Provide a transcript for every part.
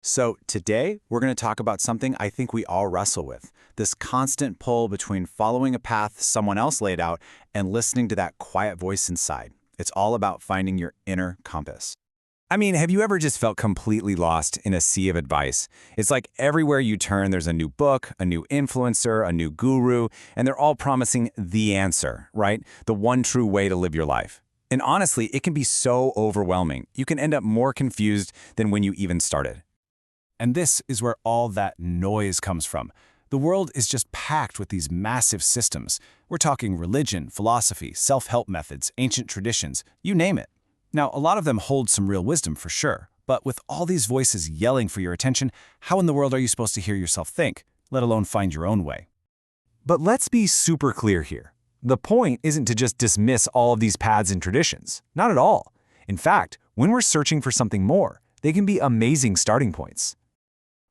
So today, we're going to talk about something I think we all wrestle with, this constant pull between following a path someone else laid out and listening to that quiet voice inside. It's all about finding your inner compass. I mean, have you ever just felt completely lost in a sea of advice? It's like everywhere you turn, there's a new book, a new influencer, a new guru, and they're all promising the answer, right? The one true way to live your life. And honestly, it can be so overwhelming. You can end up more confused than when you even started. And this is where all that noise comes from. The world is just packed with these massive systems. We're talking religion, philosophy, self-help methods, ancient traditions, you name it. Now, a lot of them hold some real wisdom for sure, but with all these voices yelling for your attention, how in the world are you supposed to hear yourself think, let alone find your own way? But let's be super clear here. The point isn't to just dismiss all of these paths and traditions. Not at all. In fact, when we're searching for something more, they can be amazing starting points.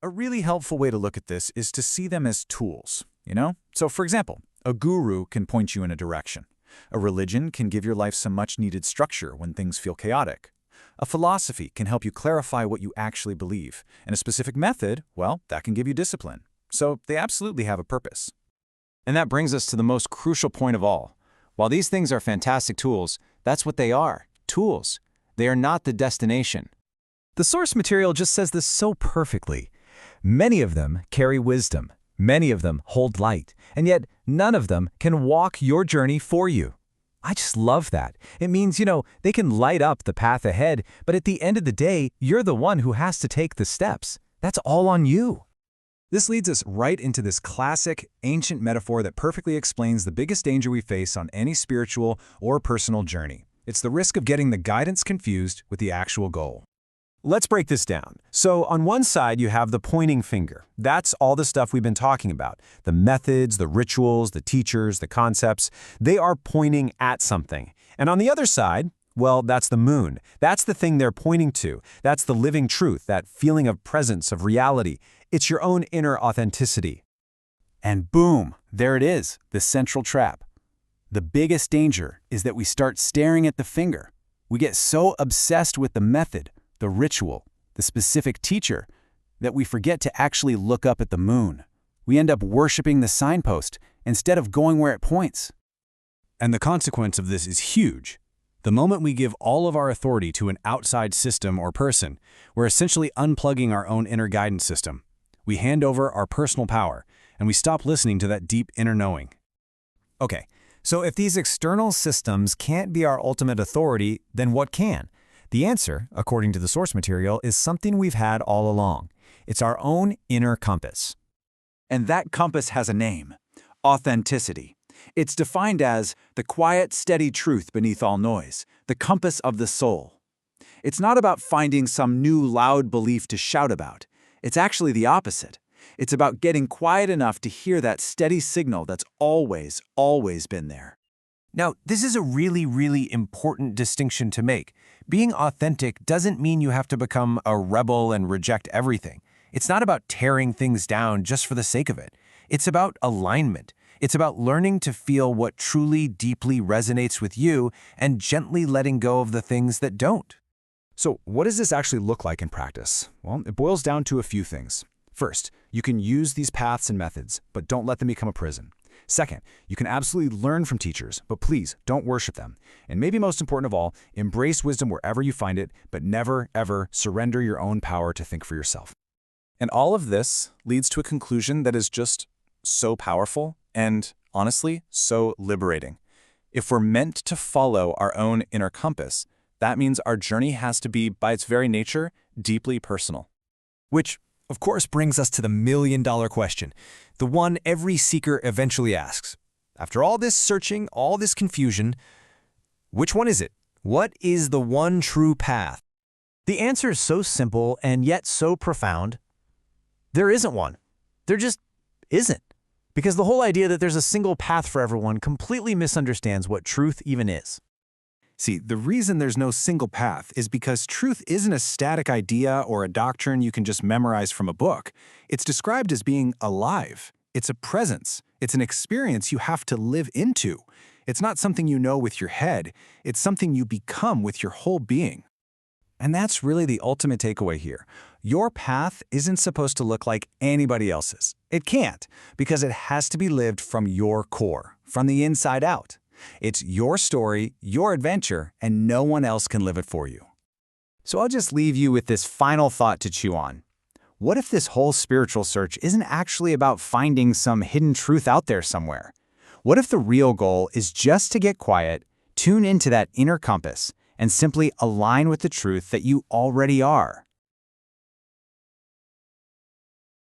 A really helpful way to look at this is to see them as tools, you know? So for example, a guru can point you in a direction. A religion can give your life some much-needed structure when things feel chaotic. A philosophy can help you clarify what you actually believe. And a specific method, well, that can give you discipline. So they absolutely have a purpose. And that brings us to the most crucial point of all. While these things are fantastic tools, that's what they are, tools. They are not the destination. The source material just says this so perfectly. Many of them carry wisdom. Many of them hold light, and yet none of them can walk your journey for you. I just love that. It means, they can light up the path ahead, but at the end of the day, you're the one who has to take the steps. That's all on you. This leads us right into this classic, ancient metaphor that perfectly explains the biggest danger we face on any spiritual or personal journey. It's the risk of getting the guidance confused with the actual goal. Let's break this down. So on one side, you have the pointing finger. That's all the stuff we've been talking about. The methods, the rituals, the teachers, the concepts. They are pointing at something. And on the other side, well, that's the moon. That's the thing they're pointing to. That's the living truth, that feeling of presence, of reality. It's your own inner authenticity. And boom, there it is, the central trap. The biggest danger is that we start staring at the finger. We get so obsessed with the method, the ritual, the specific teacher, that we forget to actually look up at the moon. We end up worshiping the signpost instead of going where it points. And the consequence of this is huge. The moment we give all of our authority to an outside system or person, we're essentially unplugging our own inner guidance system. We hand over our personal power, and we stop listening to that deep inner knowing. Okay, so if these external systems can't be our ultimate authority, then what can? The answer, according to the source material, is something we've had all along. It's our own inner compass. And that compass has a name: authenticity. It's defined as the quiet, steady truth beneath all noise, the compass of the soul. It's not about finding some new loud belief to shout about. It's actually the opposite. It's about getting quiet enough to hear that steady signal that's always, always been there. Now, this is a really, really important distinction to make. Being authentic doesn't mean you have to become a rebel and reject everything. It's not about tearing things down just for the sake of it. It's about alignment. It's about learning to feel what truly, deeply resonates with you and gently letting go of the things that don't. So what does this actually look like in practice? Well, it boils down to a few things. First, you can use these paths and methods, but don't let them become a prison. Second, you can absolutely learn from teachers, but please don't worship them. And maybe most important of all, embrace wisdom wherever you find it, but never, ever surrender your own power to think for yourself. And all of this leads to a conclusion that is just so powerful and, honestly, so liberating. If we're meant to follow our own inner compass, that means our journey has to be, by its very nature, deeply personal. Which, of course, brings us to the million-dollar question, the one every seeker eventually asks. After all this searching, all this confusion, which one is it? What is the one true path? The answer is so simple and yet so profound. There isn't one. There just isn't. Because the whole idea that there's a single path for everyone completely misunderstands what truth even is. See, the reason there's no single path is because truth isn't a static idea or a doctrine you can just memorize from a book. It's described as being alive. It's a presence. It's an experience you have to live into. It's not something you know with your head. It's something you become with your whole being. And that's really the ultimate takeaway here. Your path isn't supposed to look like anybody else's. It can't, because it has to be lived from your core, from the inside out. It's your story, your adventure, and no one else can live it for you. So I'll just leave you with this final thought to chew on. What if this whole spiritual search isn't actually about finding some hidden truth out there somewhere? What if the real goal is just to get quiet, tune into that inner compass, and simply align with the truth that you already are?